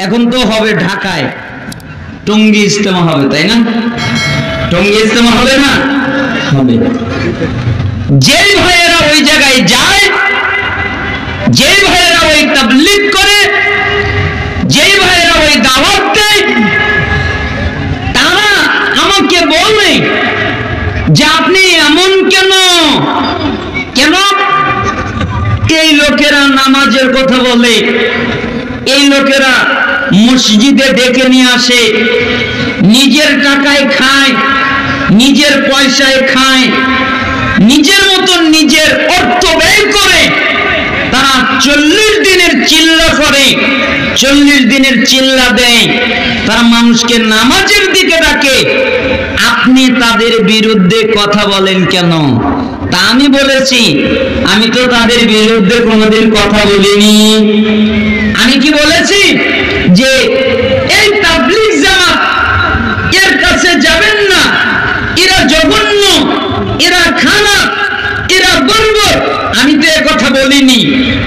এখন তো হবে ঢাকায় টঙ্গী ইজতেমা হবে, তাই না? টঙ্গী ইজতেমা হবে না? হবে। যেই ভাইয়েরা ওই জায়গায় যায়, যেই ভাইয়েরা ওই তাবলীগ করে, যেই ভাইয়েরা ওই দাওয়াত দেয়, তারা আমাকে বলে যে আপনি এমন কেন? কেন? এই লোকেরা নামাজের কথা বলে, এই লোকেরা মসজিদে ডেকে নিয়ে আসে, নিজের টাকায় খায়, নিজের পয়সায় খায়, নিজের মতন নিজের অর্থ ব্যয় করে তারা 40 দিনের চিল্লা করে, 40 দিনের চিল্লা দেয়, তারা মানুষকে নামাজের দিকে ডাকে। আপনি তাদের বিরুদ্ধে কথা বলেন কেন? তা আমি বলেছি, আমি তো তাদের বিরুদ্ধে কোনোদিন কথা বলিনি। আমি কি বলেছি? যে এই তাবলীগ জামাত এর কাছে যাবেন না, এরা জঘন্য, এরা খারাপ, এরা বর্বর। আমি তো এ কথা বলিনি।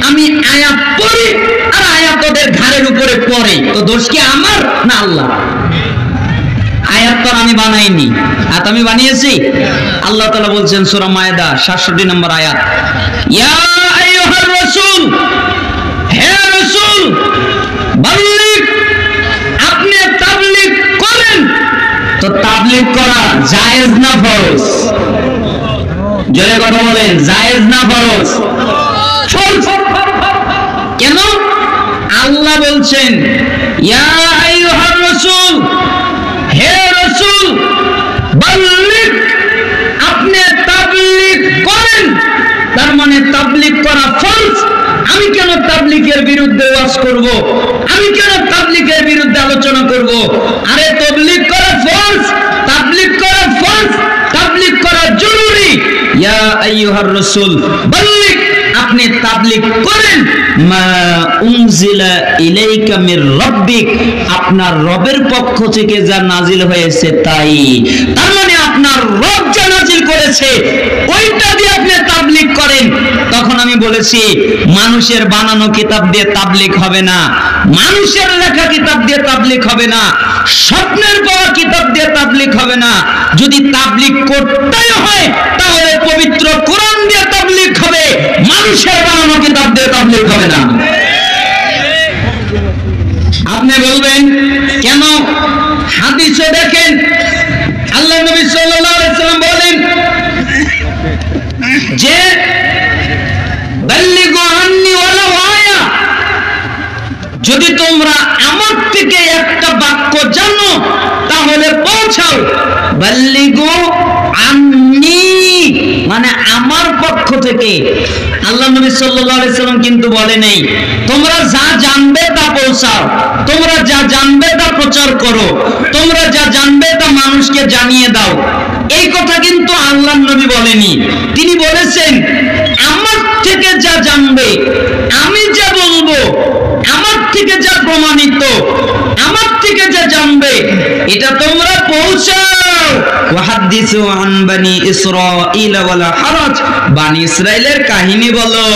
আমি আয়াত পড়ি আর আয়াত ওদের ঘাড়ের উপরে পড়ে, তো দোষ কি আমার না আল্লাহ? আয়াত তো আমি বানাইনি, আয়াত আমি বানিয়েছি। আল্লাহ তাআলা বলছেন সূরা মায়েদা 67 নম্বর আয়াত, ইয়া আইয়ুহার রাসূল, হে রাসূল, বাল্লিগ, আপনি তাবলীগ করেন। তো তাবলীগ করা জায়েজ না ফরজ? জোরে কথা বলেন, জায়েজ না ফরজ? ফরজ। কেন? আল্লাহ বলছেন ইয়া আইয়ুহার রাসূল, হে রাসূল, বাল্লিগ, আপনি তাবলীগ করেন। তার মানে তাবলীগ করা ফরজ। আমি কেন তাবলীগের বিরুদ্ধে ওয়াজ করব? আমি কেন তাবলীগের বিরুদ্ধে আলোচনা করব? আরে তাবলীগ করা ফরজ, তাবলীগ করা ফরজ, তাবলীগ করা জরুরি। ইয়া আইয়ুহার রাসূল বাল্লিগ, আপনি তাবলীগ করেন মা উনজিলা ইলাইকা মির রাব্বিক, আপনার রবের পক্ষ থেকে যা নাজিল হয়েছে তাই। তার মানে আপনার রব যা নাজিল করেছে ওইটা দিয়ে আপনি তাবলীগ করেন। তখন আমি বলেছি মানুষের বানানো কিতাব দিয়ে তাবলীগ হবে না, মানুষের লেখা কিতাব দিয়ে তাবলীগ হবে না, স্বপ্নের পাওয়া কিতাব দিয়ে তাবলীগ হবে না। যদি তাবলীগ করতেই হয় তাহলে পবিত্র কোরআন দিয়ে তাবলীগ হবে, মানুষের বানানো কিতাব দিয়ে তাবলীগ হবে না। আপনি বলবেন কেন? হাদিসে দেখেন আল্লাহ নবী সাল্লাল্লাহু আলাইহি ওয়াসাল্লাম বলেন যে বাল্লিগু আন্নি ওয়ালাউ আয়া, যদি তোমরা আমার থেকে একটা বাক্য জানো তাহলে পৌঁছাও। বাল্লিগু আন্নি মানে আমার পক্ষ থেকে। আল্লাহ নবী সাল্লাল্লাহু আলাইহি সাল্লাম কিন্তু বলে নাই তোমরা যা জানবে তা পৌঁছাও, তোমরা যা জানবে তা প্রচার করো, তোমরা যা জানবে তা মানুষকে জানিয়ে দাও। এই কথা কিন্তু আল্লাহ নবী বলেনি। তিনি বলেছেন আমার থেকে যা জানবে, আমি যা বলবো, আমার থেকে যা প্রমাণিত, আমার থেকে যা জানবে এটা তোমরা পৌঁছাও। ওয়াহাদিসু আন বানি ইসরাঈল ওয়ালা হারাজ, বানি ইসরাইলের কাহিনী বলো,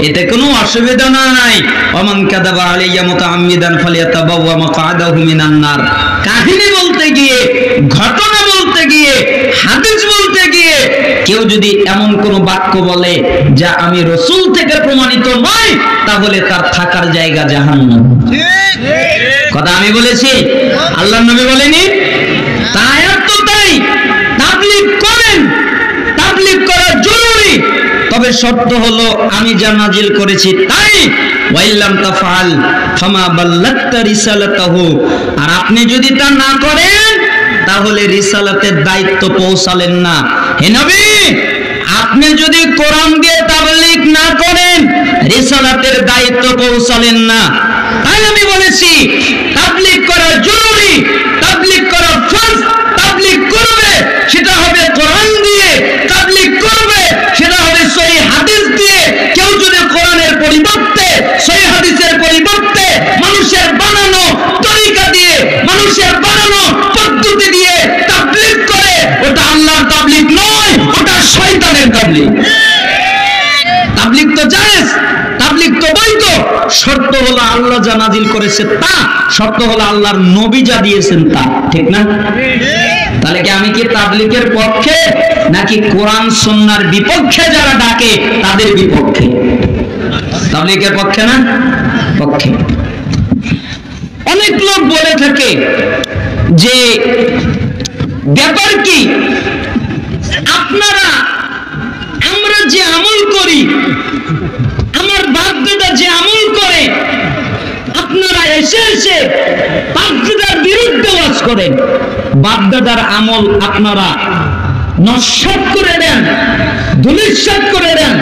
এতে কোনো অসুবিধা নাই। ওমান কাযাবা আলাইয়া মুতাআম্মিদান ফালিয়াতাবাওয়া মাকআদাহু মিনান নার। কাহিনী বলতে গিয়ে, ঘটনা বলতে গিয়ে, হাদিস বলতে গিয়ে কেউ যদি এমন কোন বাক্য বলে যা আমি রাসূল থেকে প্রমাণিত নয়, তাহলে তার থাকার জায়গা জাহান্নাম। কথা আমি বলেছি, আল্লাহর নবী বলেনি? তাই তো তাই তাবলীগ করেন, তাবলীগ করা জরুরি। তবে শর্ত হলো আমি যা নাজিল করেছি তাই। ওয়াইল্লাম তাফআল ফামা বাল্লাগতা রিসালাতাহু, আর আপনি যদি তা না করেন তাহলে রিসালাতের দায়িত্ব পৌঁছালেন না। হে নবী, আপনি যদি কোরআন দিয়ে তাবলীগ না করেন রিসালাতের দায়িত্ব পৌঁছালেন না। তাই আমি বলেছি তাবলীগ করা জরুরি, তাবলীগ করা ফরজ। তাবলীগ করবে সেটা হবে কোরআন দিয়ে, তাবলীগ করবে সেটা হবে সহিহ হাদিস দিয়ে। কেউ যদি কোরআনের পরিবর্তে, সহিহ হাদিসের পরিবর্তে মানুষের বানানো তরিকা দিয়ে, মানুষের বানানো পদ্ধতি দিয়ে তাবলীগ করে, ওটা আল্লাহর তাবলীগ নয়, ওটা শয়তানের তাবলীগ। তাবলীগ তো জায়েজ, তাবলীগ তো বৈধ, শর্ত হলো আল্লাহ তাআলা যা নাজিল করেছে তা, সত্য হলো আল্লাহর নবী যা দিয়েছেন তা, ঠিক না? তাহলে কি আমি কি তাবলীগের পক্ষে নাকি কোরআন সুন্নাহর বিপক্ষে যারা ডাকে তাদের বিপক্ষে? তাবলীগের পক্ষে না, পক্ষে। অনেক লোক বলে থাকে যে ব্যাপার কি, আপনারা আমরা যে আমল করি, আমার বাপ দাদা যে আমল করে, আপনারা এসে এসে বাপ দাদার বিরুদ্ধে ওয়াজ করেন, বাপ দাদার আমল আপনারা নস্যাৎ করে দেন, ধূলিসাৎ করে দেন।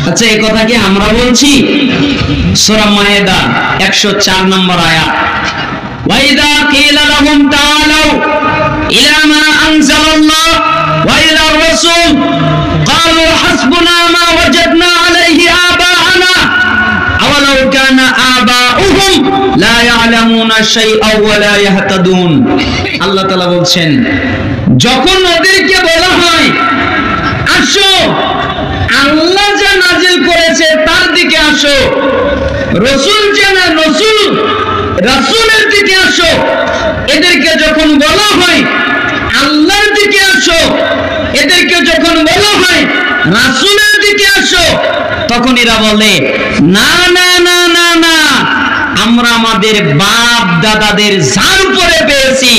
আচ্ছা, এই কথা কি আমরা বলছি? সূরা মায়েদা 104 নম্বর আয়াত, ওয়াইদা কিলা লাহুম তাআলাউ ইলা মা আনজালাল্লাহ ওয়া ইলা রাসূল ক্বালু হাসবুনা মা ওয়াজাদনা আলাইহি আবাআনা আওয়ালাউ কানা আবাউহুম লা ইয়ালামুনা শাইআ ওয়া লা ইয়াহতাদুন। আল্লাহ তাআলা বলছেন, যখন ওদেরকে বলা হয় আসো আল্লাহ যা নাজিল করেছে তার দিকে আসো, রাসূল রাসূলের দিকে আসো, এদেরকে যখন বলা হয় আল্লাহর দিকে আসো, এদেরকে যখন বলা হয় রাসূলের দিকে আসো, তখন এরা বলে না না না না না, আমরা আমাদের বাপ দাদাদের যার উপরে পেয়েছি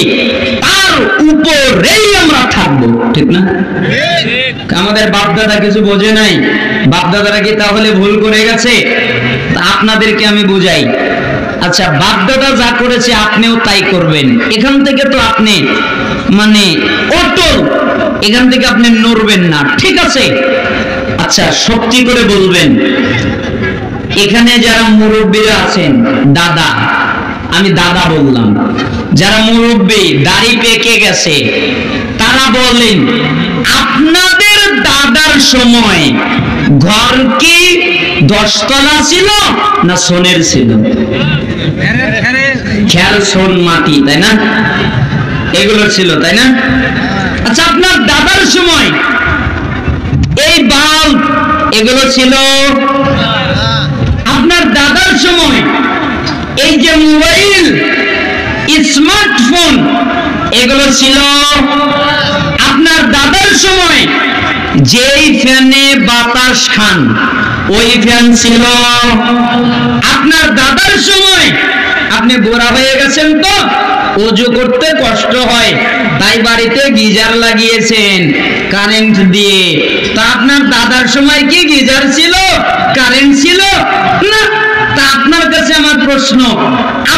তার উপরেই আমরা থাকবো, ঠিক না? আমাদের বাপ দাদা কিছু বোঝে নাই, বাপ দাদারা কি তাহলে ভুল করে গেছে? তা আপনাদেরকে আমি বুঝাই। আচ্ছা, বাপ দাদা যা করেছে আপনিও তাই করবেন, এখান থেকে তো আপনি মানে অটল, এখান থেকে আপনি নড়বেন না, ঠিক আছে? আচ্ছা, সত্যি করে বলবেন, এখানে যারা মুরব্বীরা আছেন, দাদা, আমি দাদা বললাম, যারা মুরব্বী দাড়ি পেকে গেছে, তারা বলেন আপনাদের দাদার সময় ঘর কি 10 তলা ছিল না সোনের ছিল? খেয়াল, সোন মাটি, তাই না? এগুলো ছিল, তাই না? আচ্ছা, আপনার দাদার সময় এই বাল্ব এগুলো ছিল? আপনার দাদার সময় এই যে মোবাইল, স্মার্টফোন এগুলো ছিল? আপনার দাদার সময় যেই ফ্যানে বাতাস খান ওই ফ্যান ছিল? আপনার দাদার সময়, আপনি বুড়া হয়ে গেছেন তো ওযু করতে কষ্ট হয় তাই বাড়িতে গিজার লাগিয়েছেন কারেন্ট দিয়ে, তা আপনার দাদার সময় কি গিজার ছিল, কারেন্ট ছিল না? তা আপনার কাছে আমার প্রশ্ন,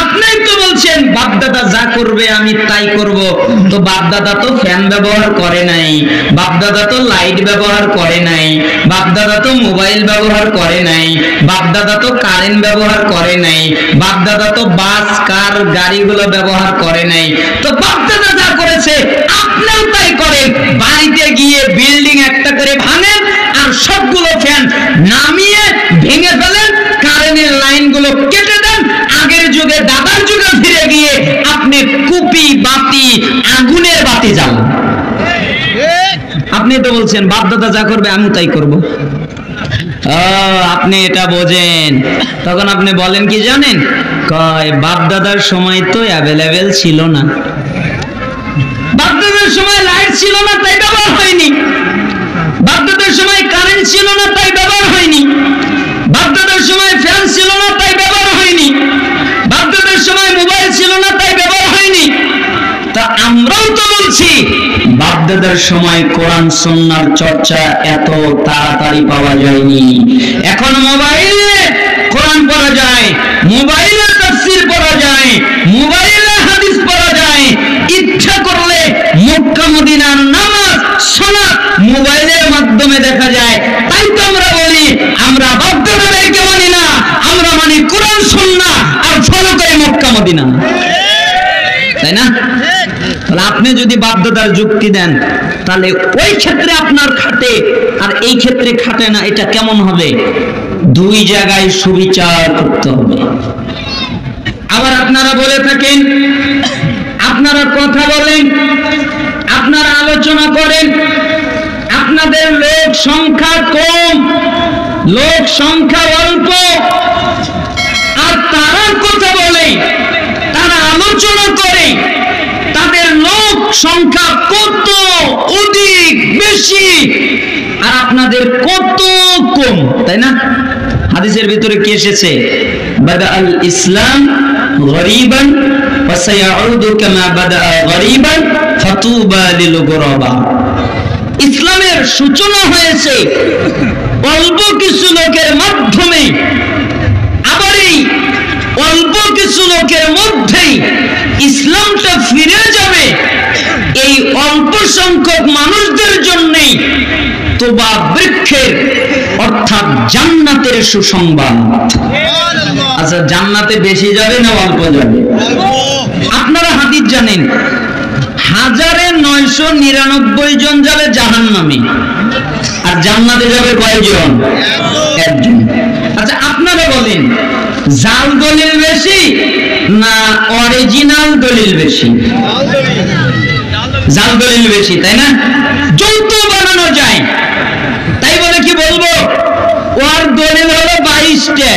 আপনিই তো বলছেন বাপ দাদা যা করবে আমি তাই করব, তো বাপ দাদা তো ফ্যান ব্যবহার করে নাই, বাপ দাদা তো লাইট ব্যবহার করে নাই, বাপ দাদা তো মোবাইল ব্যবহার করে নাই, বাপ দাদা তো কারেন্ট ব্যবহার করে নাই, বাপ দাদা তো বাস কার গাড়িগুলো ব্যবহার করে নাই, তো বাপ দাদা যা করেছে আপনিও তাই করেন, বাড়িতে গিয়ে বিল্ডিং একটা করে ভাঙেন আর সবগুলো ফ্যান নামিয়ে ভেঙে ফেলেন, কারেন্টের লাইনগুলো কেটে দেন, আগের যুগে দাদার যুগে ফিরে গিয়ে আপনি কুপি বাতি আগুনের বাতি জ্বালান। আপনি তো বলছেন বাপ দাদা যা করবে আমি তাই করব। আপনি এটা বোঝেন, তখন আপনি বলেন কি জানেন, কয় বাপ দাদার সময় তো অ্যাভেলেবেল ছিল না, বাপ দাদার সময় লাইট ছিল না তাই ব্যবহার হয়নি, বাপ দাদার সময় কারেন্ট ছিল না তাই ব্যবহার হয়নি, বাপ দাদার সময় ফ্যান ছিল না তাই ব্যবহার হয়নি, বাপ দাদার সময় মোবাইল ছিল না তাই ব্যবহার হয়নি। তা আমরাও তো বলছি বাপ দাদার সময় কোরআন সুন্নাহর চর্চা এত তাড়াতাড়ি পাওয়া যায়নি, এখন মোবাইলে কোরআন পড়া যায়, মোবাইলে তাফসীর পড়া যায়, মোবাইলে হাদিস পড়া যায়, ইচ্ছা করলে মক্কা মদিনার নামাজ সালাত মোবাইলের মাধ্যমে দেখা যায়। তাই তো আমরা বলি আমরা বাপ দাদাদেরকে মানি না, আমরা মানি কোরআন সুন্নাহ আর ফলো করি মক্কা মদিনা, তাই না? তাহলে আপনি যদি বাপ দাদার যুক্তি দেন তাহলে ওই ক্ষেত্রে আপনার খাটে আর এই ক্ষেত্রে খাটে না, এটা কেমন হবে? দুই জায়গায় সুবিচার করতে হবে। আবার আপনারা বলে থাকেন, আপনারা কথা বলেন, আপনারা আলোচনা করেন, আপনাদের লোক সংখ্যা কম, লোক সংখ্যা অল্প, আর তারা কথা বলে, তারা আলোচনা করে, তাদের লোক সংখ্যা কত অধিক বেশি আর আপনাদের কত কম, তাই না? হাদিসের ভিতরে কি এসেছে? বাদা আল ইসলাম গরিবান ওয়া সায়াউদু কামা বাদা গরিবান ফাতুবা লিল গুরাবা। ইসলামের সূচনা হয়েছে অল্প কিছু লোকের মাধ্যমে, আবার এই অল্প কিছু লোকের মধ্যেই ইসলামটা ফিরে যাবে। এই অল্প সংখ্যক মানুষদের জন্যই তোবা বৃক্ষের অর্থাৎ জান্নাতের সুসংবাদ। আচ্ছা, জান্নাতে বেশি যাবে না অল্প যাবে? আপনারা হাদিস জানেন, 1999 জন যাবে জাহান্নামে, আর জান্নাতে যাবে কয়জন? একজন। আচ্ছা, আপনারা বলেন জাল দলিল বেশি না অরিজিনাল দলিল বেশি? জাল দলিল বেশি, তাই না? যৌথ বানানো যায়, তাই বলে কি বলবো ওর দলিল হলো 22টা,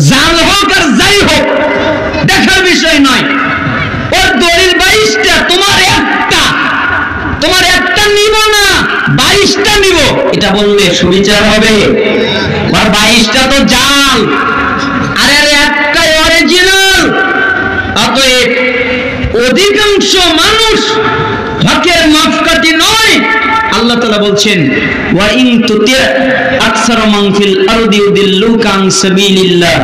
জাল হোক আর যাই হোক দেখার বিষয় নয়, ওর দলিল 22টা, তোমার একটা নিব না 22টা নিব, এটা বললে সুবিচার হবে? আর 22টা তো জাল, আরে একটাই অরিজিনাল। অতএব অধিকাংশ মানুষ হকের মাপকাঠি নয়। আল্লাহ তাআলা বলছেন, ওয়া ইন তুতি আকসারা মান ফিল আরদি ইউদিল্লুকা আন সাবিলিল্লাহ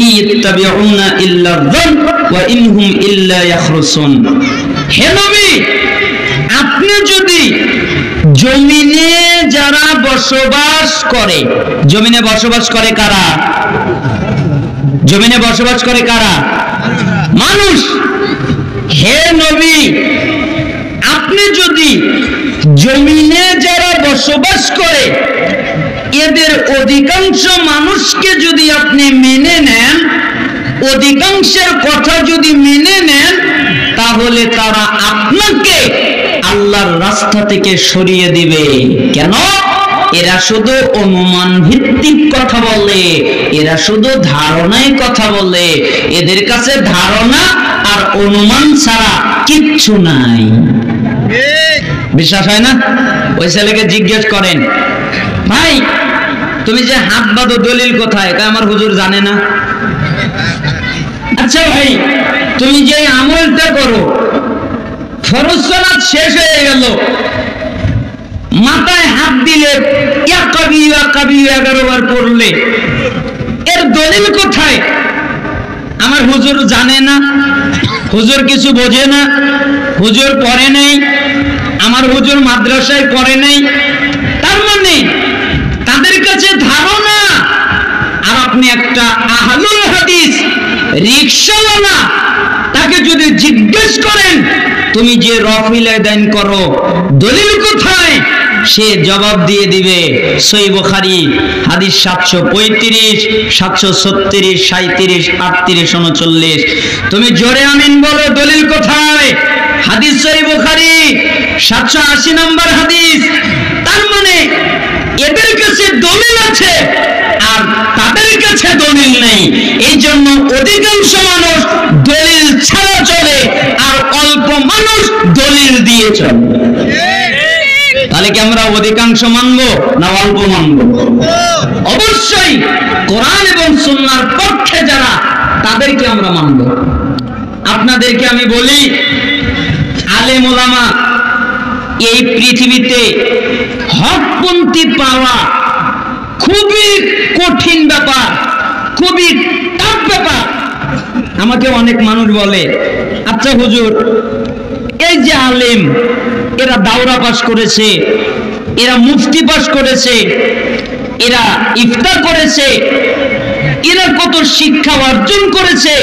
ইত্তাবিউনা ইল্লা যান ওয়া ইনহুম ইল্লা ইয়াখরুসুন। হে নবী, আপনি যদি জমিনে যারা বসবাস করে, জমিনে বসবাস করে কারা? জমিনে বসবাস করে কারা? মানুষ। হে নবী, আপনি যদি জমিনে যারা বসবাস করে এদের অধিকাংশ মানুষকে যদি আপনি মেনে নেন, অধিকাংশের কথা যদি মেনে নেন, তাহলে তারা আপনাকে আল্লাহর রাস্তা থেকে সরিয়ে দিবে। কেন? এরা শুধু অনুমান ভিত্তিক কথা বলে, এরা শুধু ধারণায় কথা বলে, এদের কাছে ধারণা আর অনুমান ছাড়া কিচ্ছু নাই। বিশ্বাস হয় না? ওই ছেলেকে জিজ্ঞেস করেন, ভাই তুমি যে হাত বাঁধো দলিল কোথায়? আমার হুজুর জানে না। আচ্ছা ভাই, তুমি যে আমলটা করো, ফরজ সালাত শেষ হয়ে গেল, মাথায় হাত দিলে 11 বার পড়লে, এর দলিল কোথায়? আমার হুজুর জানে না, হুজুর কিছু বোঝে না, হুজুর পড়ে নেই, আমার হুজুর মাদ্রাসায় পড়ে নেই। তার মানে তাদের কাছে ধারণা। আর আপনি একটা আহলুল হাদিস রিকশাওয়ালা, তাকে যদি জিজ্ঞেস করেন তুমি যে রফিল আদান করো দলিল কোথায়, সে জবাব দিয়ে দিবে সহিহ বুখারী হাদিস 735, 736, 37, 38, 39। তুমি জোরে আমিন বলো, দলিল কোথায়? হাদিস সহিহ বুখারী 780 নম্বর হাদিস। তার মানে এদের কাছে দলিল আছে আর তাদের কাছে দলিল নেই। এই জন্য অধিকাংশ মানুষ দলিল ছাড়া চলে আর অল্প মানুষ দলিল দিয়ে চলে। তাহলে কি আমরা অধিকাংশ মানবো না অল্প মানবো? অবশ্যই কোরআন এবং সুন্নাহর পক্ষে যারা, তাদেরকে আমরা মানব। আপনাদেরকে আমি বলি, আলেম ওলামা এই পৃথিবীতে হকপন্থী পাওয়া খুবই কঠিন ব্যাপার, খুবই টাফ ব্যাপার। আমাকে অনেক মানুষ বলে, আচ্ছা হুজুর, এই যে আলেম, এরা দাওরা পাস করেছে, এরা মুফতি পাস করেছে, এরা ইফতার করেছে, এরা কত শিক্ষা অর্জন করেছে,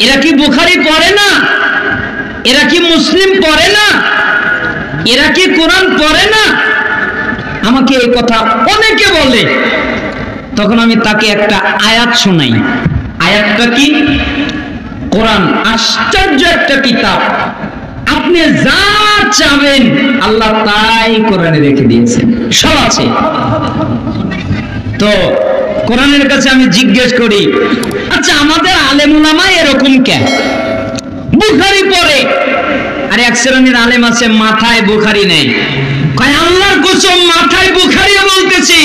এরা কি বুখারী পড়ে না? এরা কি মুসলিম পড়ে না? এরা কি কোরআন পড়ে না? আমাকে এই কথা অনেকে বলে। তখন আমি তাকে একটা আয়াত শোনাই। আয়াতটা কি? কোরআন আশ্চর্য একটা কিতাব, আপনি যা চাবেন আল্লাহ তাই কোরআনে রেখে দিয়েছেন, সব আছে। তো কোরআনের কাছে আমি জিজ্ঞেস করি, আচ্ছা আমাদের আলেম উলামা এরকম কেন? বুখারী পড়ে, আর এক শ্রেণীর আলেম আছে মাথায় বুখারী নেই। কয় আল্লাহর কসম মাথায় বুখারী বলতেছি,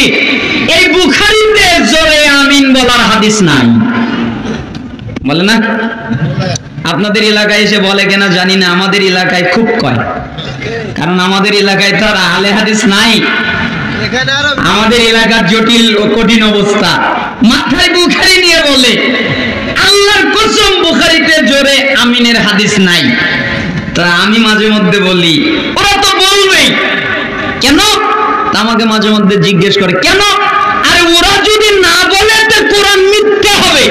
এই বুখারীতে জোরে আমিন বলার হাদিস নাই। বলে না? আপনাদের এলাকায় এসে বলে কিনা জানি না, আমাদের এলাকায় খুব কয়, কারণ আমাদের এলাকায় তো আর আহলে হাদিস নাই। আমাদের এলাকার জটিল ও কঠিন অবস্থা। মাথায় বুখারী নিয়ে বলে আল্লাহর কসম বুখারীতে জোরে আমিনের হাদিস নাই। তা আমি মাঝে মধ্যে বলি ওরা তো বলবেই, কেন? তা আমাকে মাঝে মধ্যে জিজ্ঞেস করে কেন? আরে ওরা যদি না বলে তো কোরআন মিথ্যা হবে।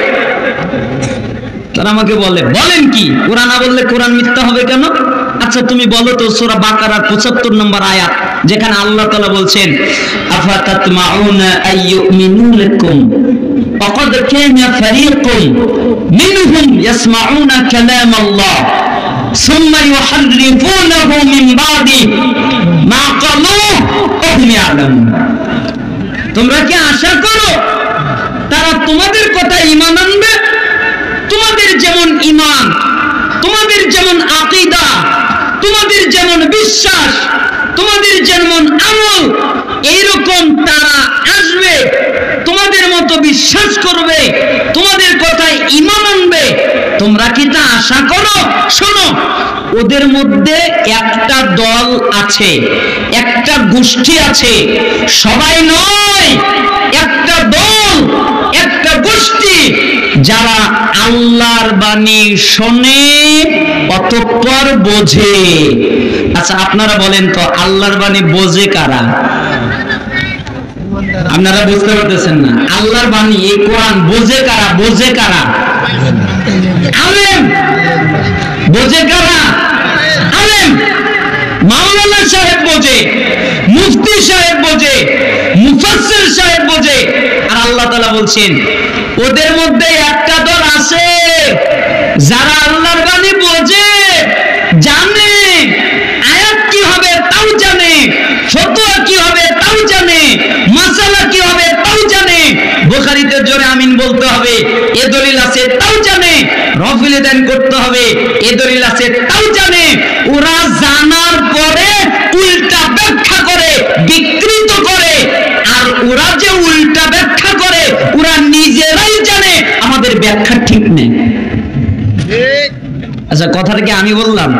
তারা আমাকে বলে বলেন কি, কোরআন না বললে কোরআন মিথ্যা হবে কেন? আচ্ছা তুমি বলো তো সূরা বাকারার 75 নম্বর আয়াত, যেখানে আল্লাহ তাআলা বলছেন আফাতাতমাউনা আইয়ুমিনু লাকুম ফাকাদ কানা ফারীকুম মিনহুম ইয়াসমাউনা কালামাল্লাহ সুম্মা ইউহাররিফুনাহু মিন বাদি মা ক্বালু ওয়া হুম ইয়ালামুন। তোমরা কি আশা করো তারা তোমাদের কথা ঈমান আনবে? তোমাদের যেমন ঈমান, তোমাদের যেমন আকীদা, তোমাদের যেমন বিশ্বাস, তোমাদের যেমন আমল, এইরকম তারা আসবে, তোমাদের মতো বিশ্বাস করবে, তোমাদের কথায় ঈমান আনবে। তোমরা কি তা আশা করো? শোনো, ওদের মধ্যে একটা দল আছে, একটা গোষ্ঠী আছে, সবাই নয়, একটা দল, একটা গোষ্ঠী, যারা আল্লাহর বাণী শোনে অতঃপর বোঝে। আচ্ছা আপনারা বলেন তো আল্লাহর বাণী বোঝে কারা? আপনারা বুঝতে পারতেছেন না। আল্লাহর বাণী এই কোরআন বোঝে কারা? বোঝে কারা? আলেম। বোঝে কারা? আলেম। মাওলানা সাহেব বোঝে, মুফতি সাহেব বোঝে, মুফাসসির সাহেব বোঝে। আর আল্লাহ তাআলা বলছেন ওদের মধ্যে একটা দল আছে যারা আল্লাহর বাণী বোঝে, জানে, আয়াত কি হবে তাও জানে, ফতোয়া কি হবে তাও জানে, মাসালা কি হবে তাও জানে, বুখারীতে জোরে আমিন বলতে হবে এ দলিল আছে তাও জানে, রফিল দান করতে হবে এ দলিল আছে তাও জানে। ওরা জানার পরে উল্টা ব্যাখ্যা করে, বিকৃত করে। আর ওরা যে উল্টা ব্যাখ্যা করে ওরা নিজেরাই জানে আমাদের ব্যাখ্যা ঠিক নেই। আচ্ছা কথাটা কি আমি বললাম?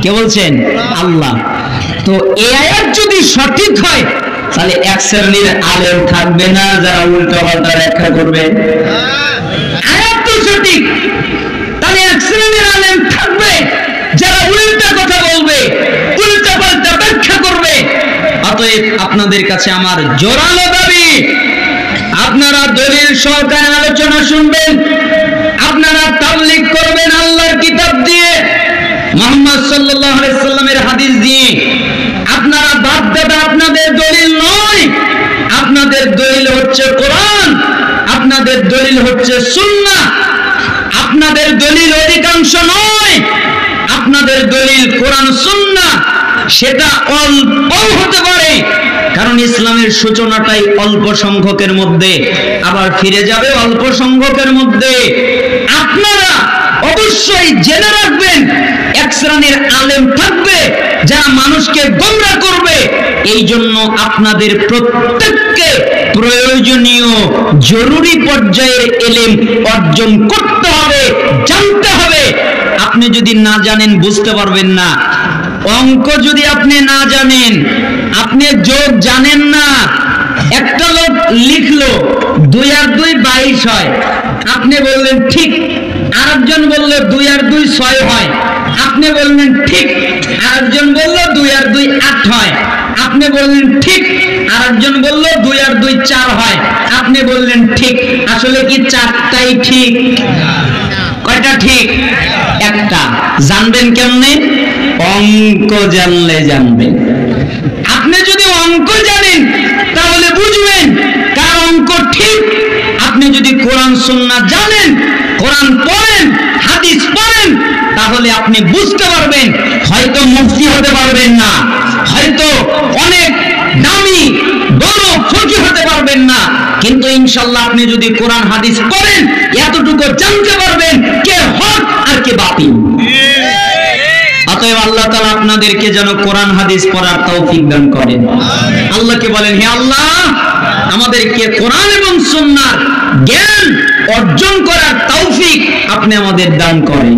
কে বলছেন? আল্লাহ। তো এই আয়াত যদি সঠিক হয় তাহলে এক শ্রেণীর আলেম থাকবে না যারা উল্টা পাল্টা ব্যাখ্যা করবে? আয়াত তো সঠিক, তাহলে এক শ্রেণীর আলেম থাকবে যারা উল্টা কথা বলবে, উল্টা পাল্টা ব্যাখ্যা করবে। অতএব আপনাদের কাছে আমার জোরালো দাবি, আপনারা দলিল সহকারে আলোচনা শুনবেন, আপনারা তাবলীগ করবেন আল্লাহর কিতাব দিয়ে, মুহাম্মদ সাল্লাল্লাহু আলাইহি সাল্লামের হাদিস দিয়ে। আপনারা বাদ দেবে, আপনাদের দলিল নয়, আপনাদের দলিল হচ্ছে কোরআন, আপনাদের দলিল হচ্ছে সুন্নাহ। আপনাদের দলিল অধিকাংশ নয়, আপনাদের দলিল কোরআন সুন্নাহ। সেটা অল্প হতে পারে, কারণ ইসলামের সূচনাটাই অল্প সংখ্যকের মধ্যে, আবার ফিরে যাবে অল্প সংখ্যকের মধ্যে। আপনারা অবশ্যই জেনে রাখবেন এক শ্রেণীর আলেম থাকবে যারা মানুষকে গোমরাহ করবে। এই জন্য আপনাদের প্রত্যেককে প্রয়োজনীয় জরুরি পর্যায়ের ইলম অর্জন করতে হবে, জানতে হবে। আপনি যদি না জানেন বুঝতে পারবেন না। অঙ্ক যদি আপনি না জানেন, আপনি যোগ জানেন না, একটা লোক লিখলো 2 আর 2 22 হয়, আপনি বললেন ঠিক, আরেকজন বলল 2 আর 2 6 হয়, আপনি বললেন ঠিক, আরেকজন বলল 2 আর 2 8 হয়, আপনি বললেন ঠিক, আরেকজন বলল 2 আর 2 4 হয়, আপনি বললেন ঠিক। আসলে কি চারটাই ঠিক? কয়টা ঠিক? একটা। জানবেন কেমনে? অঙ্ক জানলে জানবেন। আপনি যদি অঙ্ক জানেন তাহলে বুঝবেন কার অঙ্ক ঠিক। আপনি যদি কোরআন সুন্নাহ জানেন, কোরআন পড়েন, হাদিস পড়েন, তাহলে আপনি বুঝতে পারবেন। হয়তো মুফতি হতে পারবেন না, হয়তো অনেক দামি বড় ফকিহ হতে পারবেন না, কিন্তু ইনশাআল্লাহ আপনি যদি কোরআন হাদিস পড়েন এতটুকু জানতে পারবেন কে হক আর কে বাতিল। অতএব আল্লাহ তাআলা আপনাদেরকে যেন কোরআন হাদিস পড়ার তৌফিক দান করেন। আল্লাহকে বলেন, হে আল্লাহ, আমাদেরকে কোরআন এবং সুন্নাহর জ্ঞান অর্জন করার তৌফিক আপনি আমাদের দান করেন।